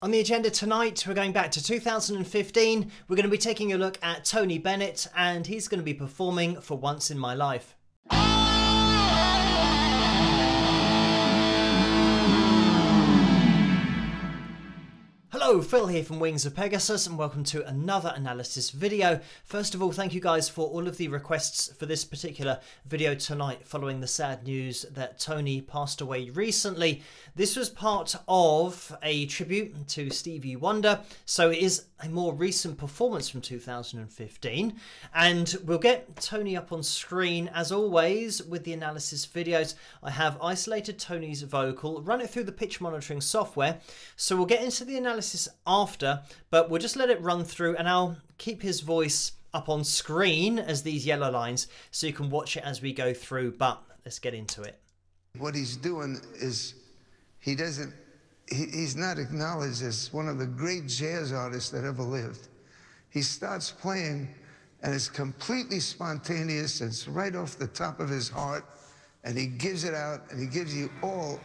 On the agenda tonight, we're going back to 2015. We're going to be taking a look at Tony Bennett, and he's going to be performing For Once in My Life. Hello, Phil here from Wings of Pegasus, and welcome to another analysis video. First of all, thank you guys for all of the requests for this particular video tonight following the sad news that Tony passed away recently. This was part of a tribute to Stevie Wonder, so it is a more recent performance from 2015, and we'll get Tony up on screen as always with the analysis videos. I have isolated Tony's vocal, run it through the pitch monitoring software, so we'll get into the analysis after, but we'll just let it run through and I'll keep his voice up on screen as these yellow lines so you can watch it as we go through, but let's get into it. What he's doing is he's not acknowledged as one of the great jazz artists that ever lived. He starts playing and it's completely spontaneous, it's right off the top of his heart, and he gives it out and he gives you all.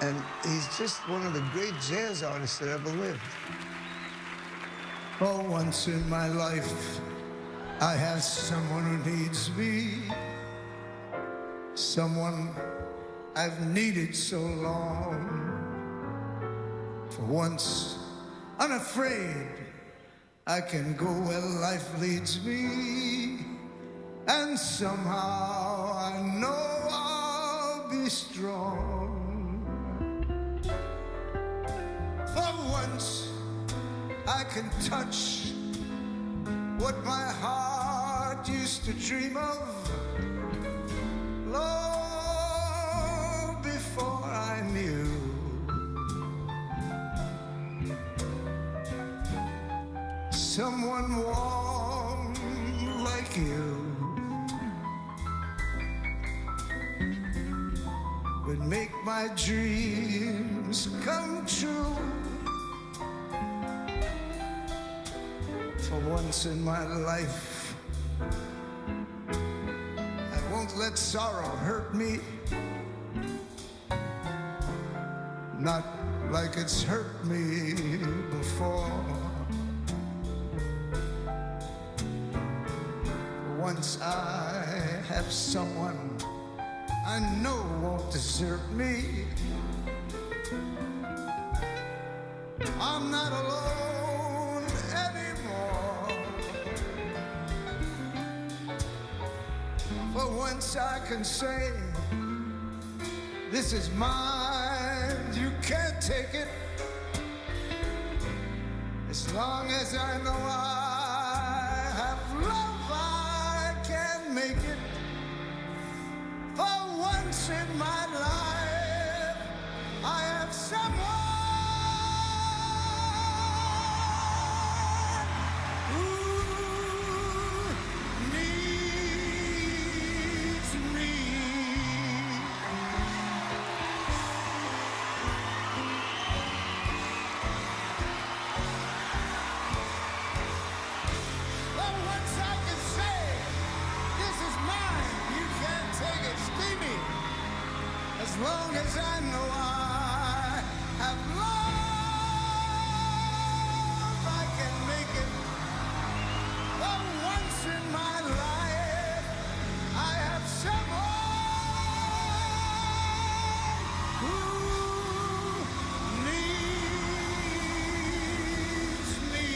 And he's just one of the great jazz artists that ever lived. For once in my life, I have someone who needs me. Someone I've needed so long. For once, unafraid, I can go where life leads me. And somehow I know I'll be strong. For once, I can touch what my heart used to dream of long before I knew. Someone warm like you would make my dreams come true. For once in my life, I won't let sorrow hurt me, not like it's hurt me before. For once I have someone I know won't desert me. I'm not alone anymore. For once I can say, this is mine, you can't take it. As long as I know I have love, I can make it. For once in my life, I have someone as long as I know I have love, I can make it. For once in my life, I have someone who needs me.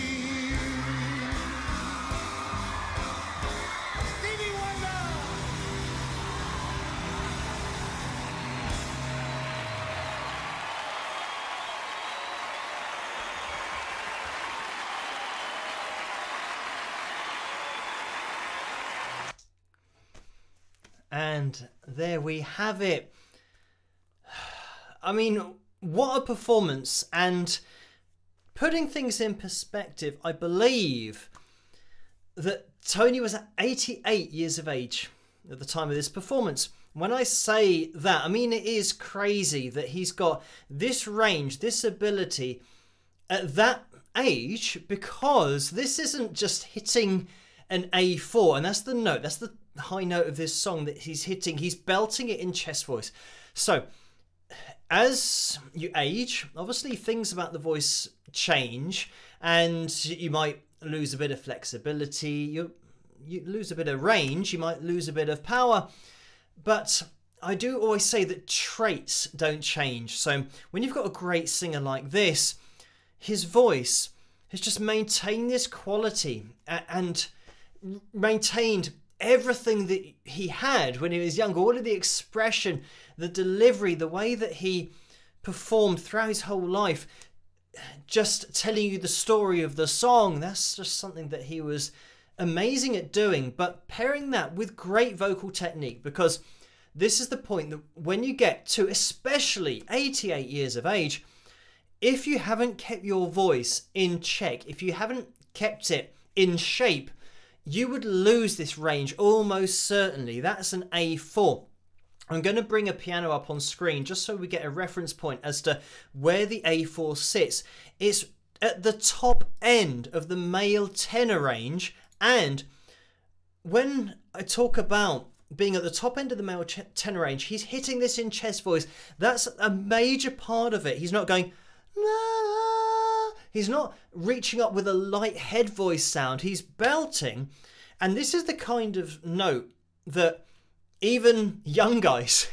Stevie Wonder. And there we have it. I mean, what a performance. And putting things in perspective, I believe that Tony was 88 years of age at the time of this performance. When I say that, I mean it is crazy that he's got this range, this ability at that age, because this isn't just hitting an A4, and that's the note, that's the high note of this song that he's hitting. He's belting it in chest voice. So as you age, obviously things about the voice change, and you might lose a bit of flexibility, you lose a bit of range, you might lose a bit of power, but I do always say that traits don't change. So when you've got a great singer like this, his voice has just maintained this quality and maintained everything that he had when he was younger. All of the expression, the delivery, the way that he performed throughout his whole life, just telling you the story of the song. That's just something that he was amazing at doing. But pairing that with great vocal technique, because this is the point that when you get to especially 88 years of age, if you haven't kept your voice in check, if you haven't kept it in shape, you would lose this range almost certainly. That's an A4. I'm going to bring a piano up on screen just so we get a reference point as to where the A4 sits. It's at the top end of the male tenor range, and when I talk about being at the top end of the male tenor range, he's hitting this in chest voice. That's a major part of it. He's not going, la. He's not reaching up with a light head voice sound. He's belting, and this is the kind of note that even young guys,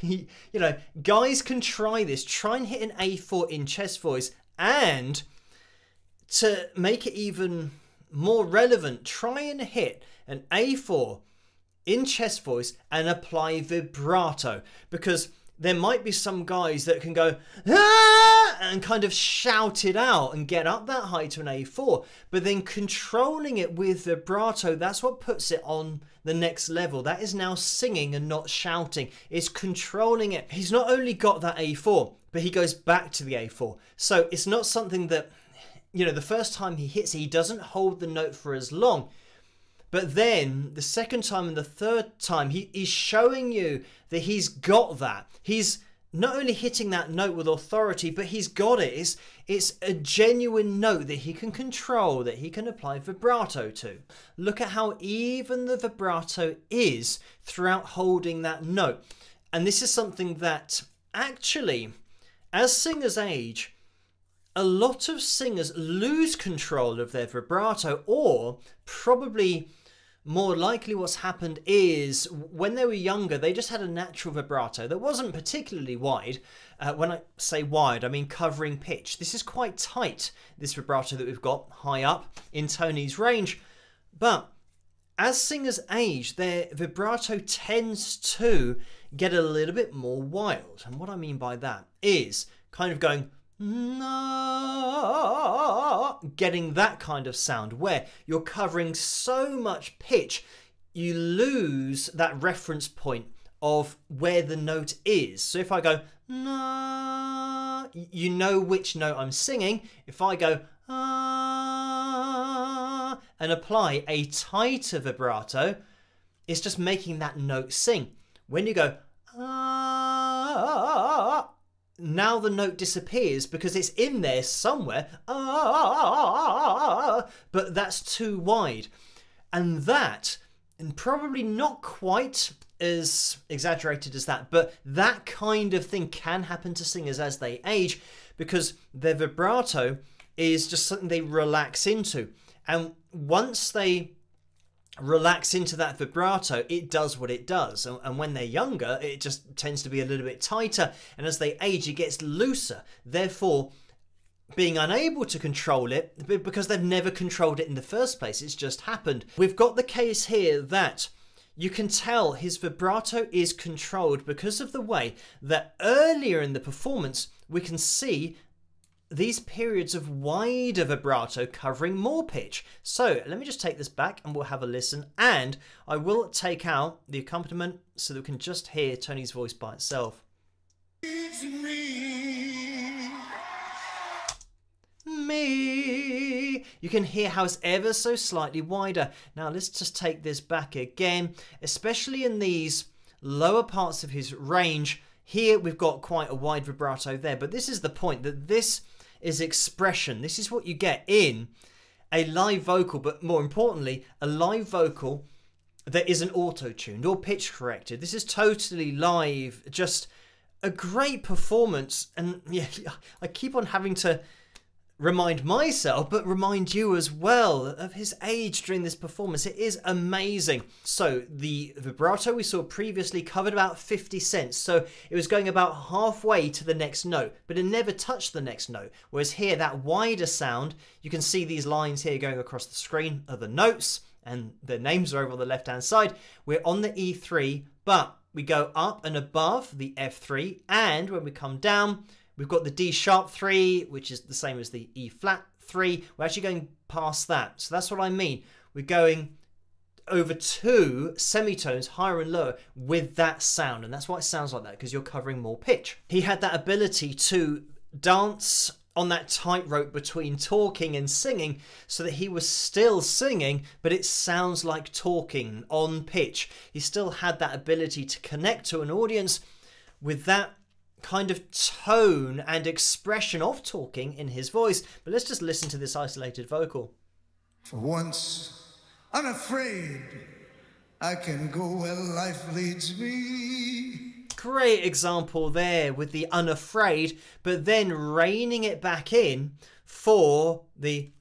guys can try this. Try and hit an A4 in chest voice, and to make it even more relevant, try and hit an A4 in chest voice and apply vibrato, because there might be some guys that can go ah! and kind of shout it out and get up that high to an A4, but then controlling it with vibrato, that's what puts it on the next level. That is now singing and not shouting. It's controlling it. He's not only got that A4, but he goes back to the A4. So it's not something that, the first time he hits it, he doesn't hold the note for as long. But then the second time and the third time, he's showing you that he's got that. He's not only hitting that note with authority, but he's got it. It's a genuine note that he can control, that he can apply vibrato to. Look at how even the vibrato is throughout holding that note. And this is something that actually, as singers age, a lot of singers lose control of their vibrato, or probably more likely what's happened is when they were younger, they just had a natural vibrato that wasn't particularly wide. When I say wide, I mean covering pitch. This is quite tight, this vibrato that we've got high up in Tony's range. But as singers age, their vibrato tends to get a little bit more wild. And what I mean by that is kind of going, getting that kind of sound where you're covering so much pitch you lose that reference point of where the note is. So if I go you know which note I'm singing. If I go and apply a tighter vibrato, it's just making that note sing. When you go now the note disappears because it's in there somewhere, but that's too wide. And that, and probably not quite as exaggerated as that, but that kind of thing can happen to singers as they age, because their vibrato is just something they relax into. And once they relax into that vibrato, it does what it does. And when they're younger, it just tends to be a little bit tighter, and as they age, it gets looser, therefore being unable to control it because they've never controlled it in the first place. It's just happened. We've got the case here that you can tell his vibrato is controlled because of the way that earlier in the performance we can see these periods of wider vibrato covering more pitch. So let me just take this back and we'll have a listen, and I will take out the accompaniment so that we can just hear Tony's voice by itself. It's me. You can hear how it's ever so slightly wider. Now let's just take this back again, especially in these lower parts of his range. Here we've got quite a wide vibrato there, but this is the point, that this is expression. This is what you get in a live vocal, but more importantly, a live vocal that isn't auto-tuned or pitch corrected. This is totally live, just a great performance. And yeah, I keep on having to remind myself, but remind you as well, of his age during this performance. It is amazing. So the vibrato we saw previously covered about 50 cents. So it was going about halfway to the next note, but it never touched the next note. Whereas here, that wider sound, you can see these lines here going across the screen are the notes, and the names are over on the left-hand side. We're on the E3, but we go up and above the F3, and when we come down, we've got the D sharp 3, which is the same as the E flat 3. We're actually going past that. So that's what I mean. We're going over 2 semitones, higher and lower, with that sound. And that's why it sounds like that, because you're covering more pitch. He had that ability to dance on that tightrope between talking and singing, so that he was still singing, but it sounds like talking on pitch. He still had that ability to connect to an audience with that kind of tone and expression of talking in his voice. But let's just listen to this isolated vocal. For once, unafraid, I can go where life leads me. Great example there with the unafraid, but then reining it back in for the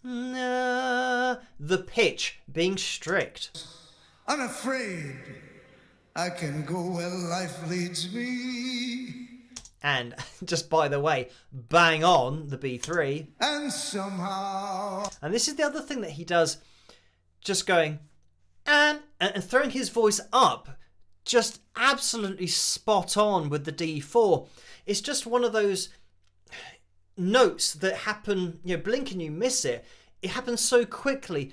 pitch being strict. Unafraid, I can go where life leads me. And just by the way, bang on the B3. And somehow. And this is the other thing that he does, just going and throwing his voice up, just absolutely spot on with the D4. It's just one of those notes that happen, you know, blink and you miss it. It happens so quickly,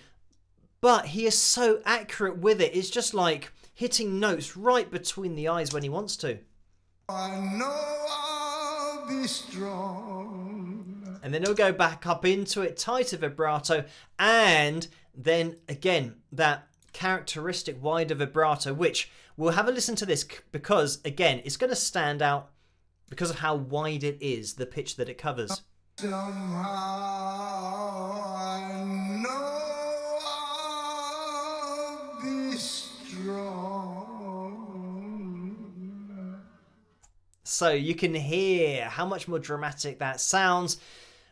but he is so accurate with it. It's just like hitting notes right between the eyes when he wants to. I know I'll be strong. And then he'll go back up into it, tighter vibrato, and then again that characteristic wider vibrato, which we'll have a listen to this, because again it's going to stand out because of how wide it is, the pitch that it covers. Somehow I know I'll be strong. So you can hear how much more dramatic that sounds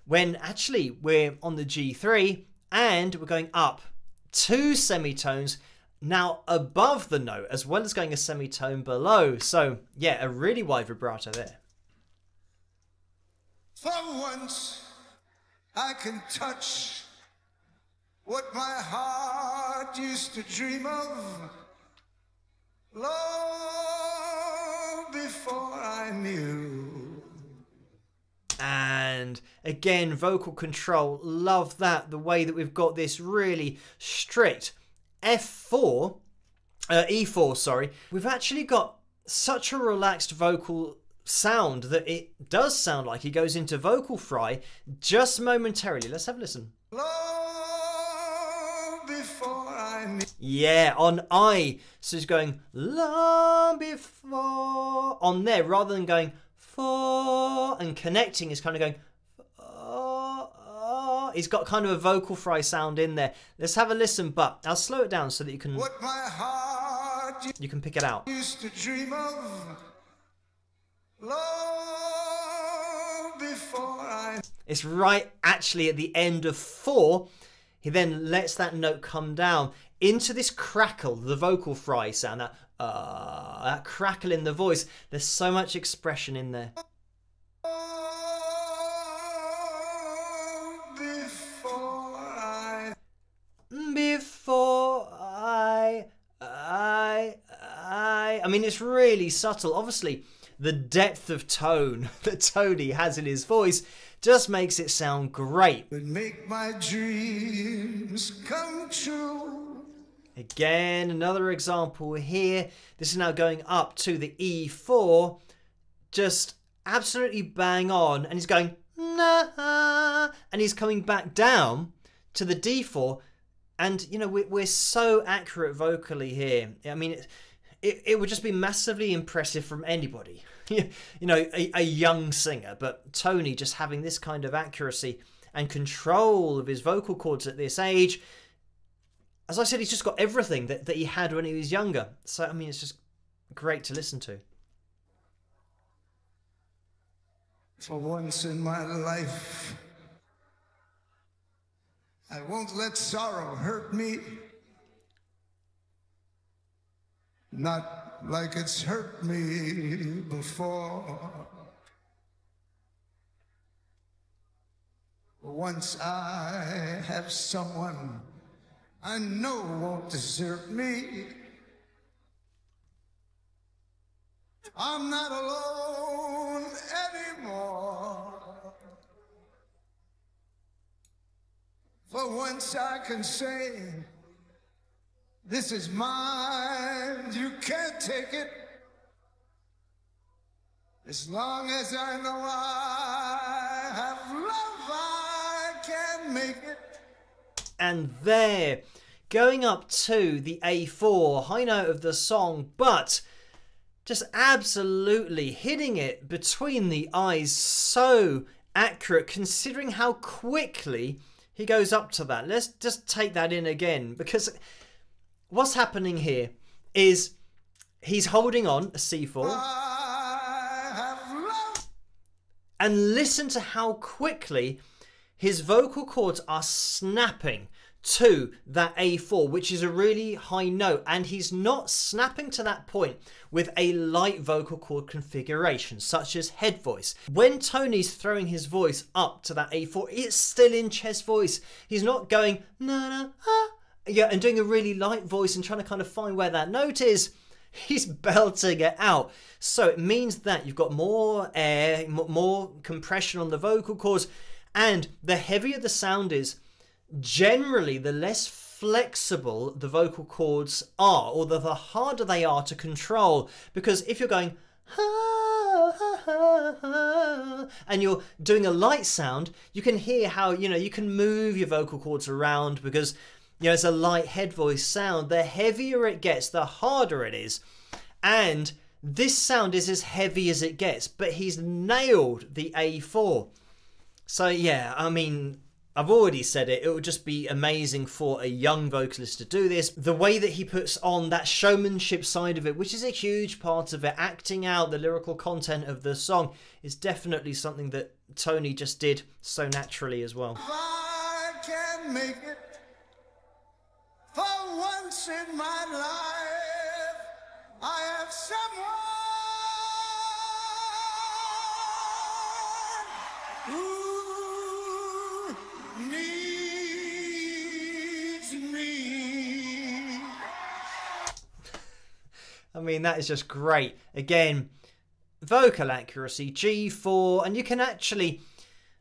when actually we're on the G3 and we're going up 2 semitones now above the note, as well as going a semitone below. So yeah, a really wide vibrato there. For once, I can touch what my heart used to dream of long before I knew. And again, vocal control, love that, the way that we've got this really strict E4, sorry. We've actually got such a relaxed vocal sound that it does sound like he goes into vocal fry just momentarily. Let's have a listen. Long before I knew. Yeah, on I. So he's going long before on there, rather than going for and connecting. Is kind of going he's got kind of a vocal fry sound in there. Let's have a listen, but I'll slow it down so that you can What my heart you can pick it out. used to dream of long before I. It's right actually at the end of 4. He then lets that note come down into this crackle, the vocal fry sound, that crackle in the voice. There's so much expression in there. I mean, it's really subtle. Obviously, the depth of tone that Tony has in his voice just makes it sound great. Would make my dreams come true. Again, another example here. This is now going up to the E4, just absolutely bang on, and he's going nah, and he's coming back down to the D4, and you know we're so accurate vocally here. I mean, it would just be massively impressive from anybody, you know, a young singer, but Tony just having this kind of accuracy and control of his vocal cords at this age. As I said, he's just got everything that he had when he was younger. So, I mean, it's just great to listen to. For once in my life, I won't let sorrow hurt me. Not like it's hurt me before. Once I have someone I know won't desert me. I'm not alone anymore. For once I can say, this is mine, you can't take it. As long as I know I have love, I can make it. And there, going up to the A4, high note of the song, but just absolutely hitting it between the eyes, so accurate considering how quickly he goes up to that. Let's just take that in again, because what's happening here is he's holding on a C4, and listen to how quickly his vocal cords are snapping to that A4, which is a really high note, and he's not snapping to that point with a light vocal cord configuration such as head voice. When Tony's throwing his voice up to that A4, it's still in chest voice. He's not going na na ah, yeah, and doing a really light voice and trying to kind of find where that note is. He's belting it out. So it means that you've got more air, more compression on the vocal cords, and the heavier the sound is, generally the less flexible the vocal cords are, or the harder they are to control. Because if you're going ha, ha, ha, ha, and you're doing a light sound, you can hear how, you can move your vocal cords around, because it's a light head voice sound. The heavier it gets, the harder it is. And this sound is as heavy as it gets, but he's nailed the A4. So yeah, I mean, I've already said it, it would just be amazing for a young vocalist to do this. The way that he puts on that showmanship side of it, which is a huge part of it, acting out the lyrical content of the song, is definitely something that Tony just did so naturally as well. I can make it for once in my life. I have someone who needs me. I mean, that is just great. Again, vocal accuracy, G4, and you can actually,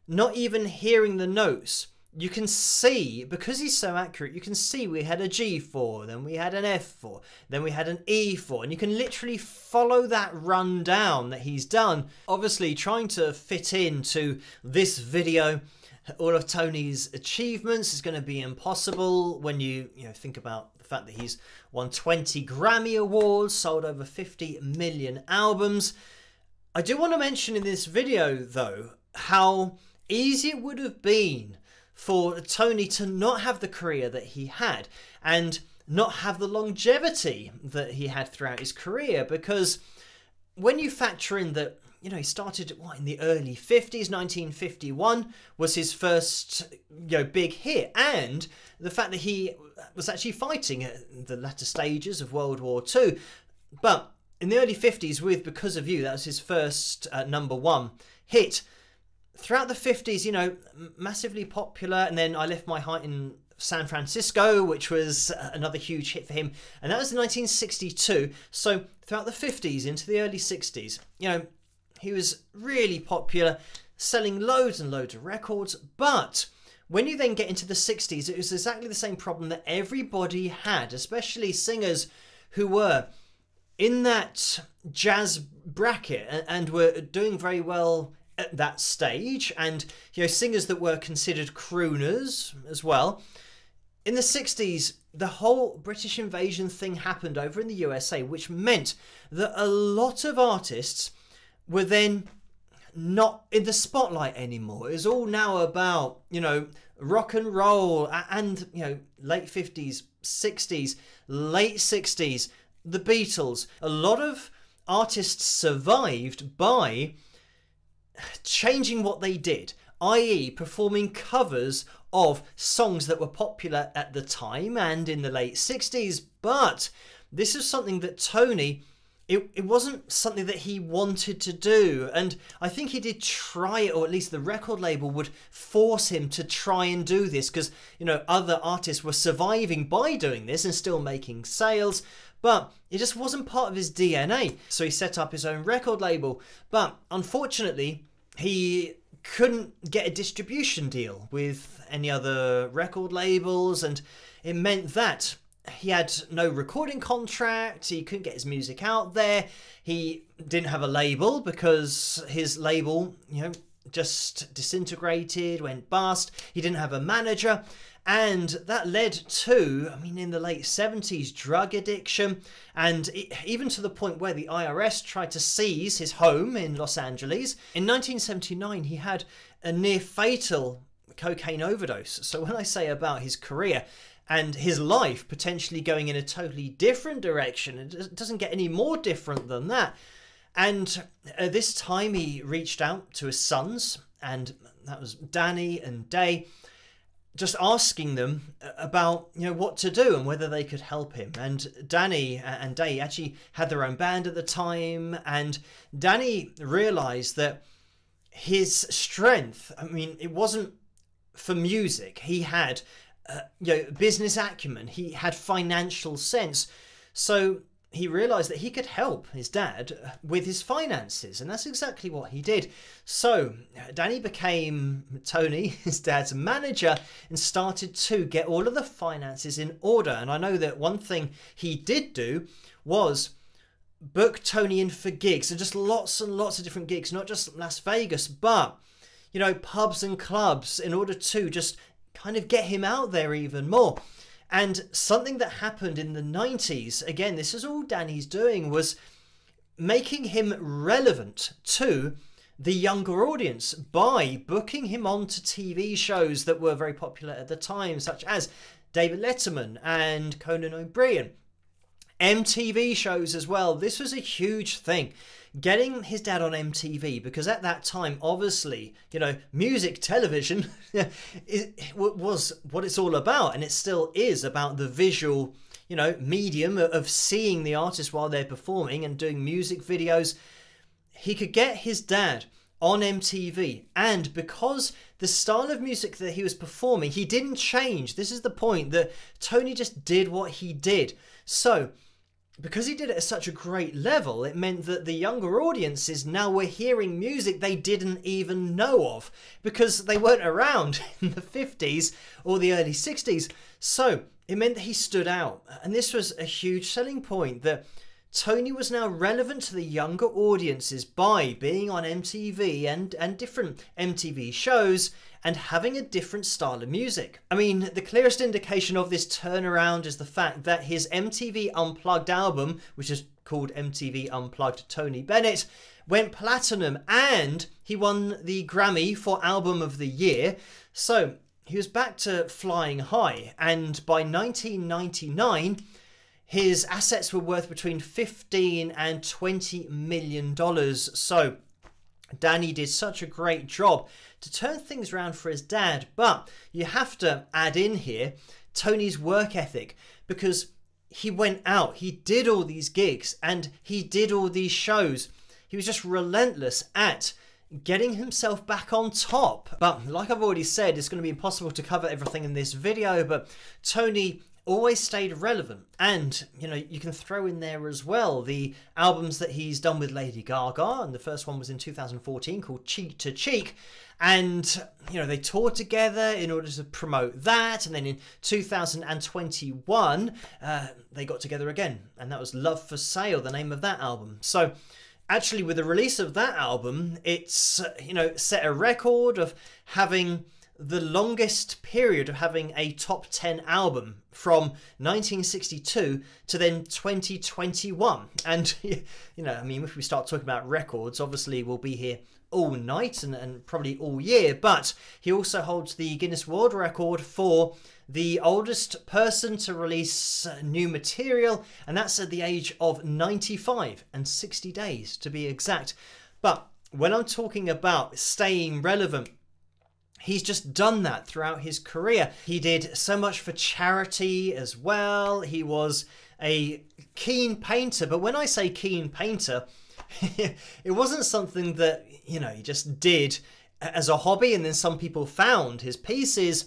not even hearing the notes, you can see, because he's so accurate, you can see we had a G4, then we had an F4, then we had an E4, and you can literally follow that rundown that he's done. Obviously, trying to fit into this video all of Tony's achievements is going to be impossible when you think about the fact that he's won 20 Grammy Awards, sold over 50 million albums. I do want to mention in this video, though, how easy it would have been for Tony to not have the career that he had and not have the longevity that he had throughout his career, because when you factor in that, he started in the early 50s, 1951 was his first big hit, and the fact that he was actually fighting at the latter stages of World War II, but in the early 50s with Because of You, that was his first #1 hit. Throughout the 50s, massively popular, and then I Left My Heart in San Francisco, which was another huge hit for him, and that was in 1962. So throughout the 50s into the early 60s, he was really popular, selling loads and loads of records. But when you then get into the 60s, it was exactly the same problem that everybody had, especially singers who were in that jazz bracket and were doing very well at that stage, and singers that were considered crooners as well. In the 60s, the whole British invasion thing happened over in the USA, which meant that a lot of artists were then not in the spotlight anymore. It was all now about rock and roll, and late 50s, 60s, late 60s, the Beatles. A lot of artists survived by changing what they did, i.e. performing covers of songs that were popular at the time and in the late 60s. But this is something that Tony, it wasn't something that he wanted to do, and I think he did try it, or at least the record label would force him to try and do this, because, you know, other artists were surviving by doing this and still making sales, but it just wasn't part of his DNA. So he set up his own record label, but unfortunately he couldn't get a distribution deal with any other record labels, and it meant that he had no recording contract, he couldn't get his music out there, he didn't have a label because his label, you know, just disintegrated, went bust, he didn't have a manager, and that led to, I mean, in the late 70s, drug addiction, and even to the point where the IRS tried to seize his home in Los Angeles. In 1979, he had a near fatal cocaine overdose. So when I say about his career and his life potentially going in a totally different direction, it doesn't get any more different than that. And at this time he reached out to his sons, and that was Danny and Day, just asking them about, you know, what to do and whether they could help him. And Danny and Day actually had their own band at the time, and Danny realized that his strength, I mean, it wasn't for music. He had you know, business acumen, he had financial sense, so he realized that he could help his dad with his finances, and that's exactly what he did. So Danny became Tony, his dad's manager, and started to get all of the finances in order. And I know that one thing he did do was book Tony in for gigs, and just lots and lots of different gigs, not just Las Vegas, but, you know, pubs and clubs, in order to just kind of get him out there even more. And something that happened in the 90s, again, this is all Danny's doing, was making him relevant to the younger audience by booking him onto TV shows that were very popular at the time, such as David Letterman and Conan O'Brien. MTV shows as well. This was a huge thing, getting his dad on MTV, because at that time, obviously, you know, music television was what it's all about, and it still is about the visual, you know, medium of seeing the artist while they're performing and doing music videos. He could get his dad on MTV, and because the style of music that he was performing, he didn't change. This is the point, that Tony just did what he did. So because he did it at such a great level, it meant that the younger audiences now were hearing music they didn't even know of, because they weren't around in the 50s or the early 60s. So it meant that he stood out, and this was a huge selling point, that Tony was now relevant to the younger audiences by being on MTV and different MTV shows and having a different style of music. I mean, the clearest indication of this turnaround is the fact that his MTV Unplugged album, which is called MTV Unplugged Tony Bennett, went platinum, and he won the Grammy for Album of the Year. So he was back to flying high, and by 1999, his assets were worth between $15 and $20 million. So Danny did such a great job to turn things around for his dad. But you have to add in here Tony's work ethic, because he went out, he did all these gigs, and he did all these shows. He was just relentless at getting himself back on top. But like I've already said, it's going to be impossible to cover everything in this video, but Tony always stayed relevant. And, you know, you can throw in there as well the albums that he's done with Lady Gaga, and the first one was in 2014 called Cheek to Cheek, and, you know, they toured together in order to promote that. And then in 2021 they got together again, and that was Love for Sale, the name of that album. So actually, with the release of that album, it's, you know, set a record of having the longest period of having a top 10 album, from 1962 to then 2021. And, you know, I mean, if we start talking about records, obviously we'll be here all night and probably all year. But he also holds the Guinness World Record for the oldest person to release new material, and that's at the age of 95 and 60 days to be exact. But when I'm talking about staying relevant, he's just done that throughout his career. He did so much for charity as well. He was a keen painter, but when I say keen painter, it wasn't something that, you know, he just did as a hobby and then some people found his pieces.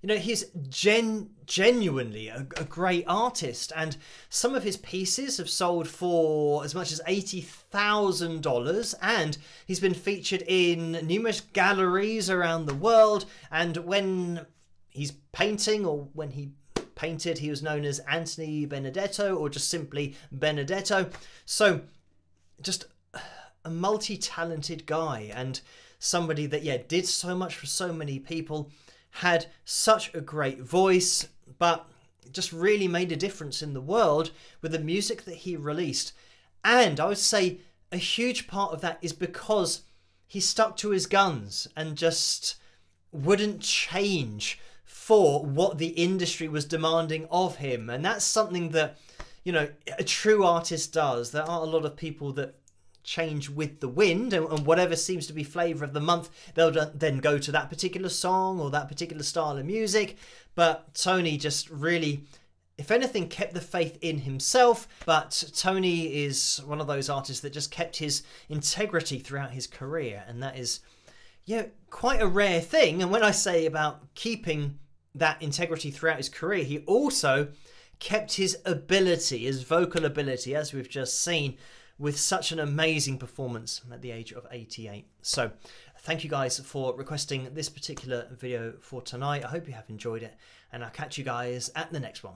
You know, he's genuinely a great artist, and some of his pieces have sold for as much as $80,000, and he's been featured in numerous galleries around the world. And when he's painting, or when he painted, he was known as Anthony Benedetto, or just simply Benedetto. So just a multi-talented guy, and somebody that, yeah, did so much for so many people, had such a great voice, but just really made a difference in the world with the music that he released. And I would say a huge part of that is because he stuck to his guns and just wouldn't change for what the industry was demanding of him. And that's something that, you know, a true artist does. There aren't a lot of people that change with the wind, and whatever seems to be flavour of the month, they'll then go to that particular song or that particular style of music. But Tony just really, if anything, kept the faith in himself. But Tony is one of those artists that just kept his integrity throughout his career, and that is, yeah, quite a rare thing. And when I say about keeping that integrity throughout his career, he also kept his ability, his vocal ability, as we've just seen, with such an amazing performance at the age of 88. So thank you guys for requesting this particular video for tonight. I hope you have enjoyed it, and I'll catch you guys at the next one.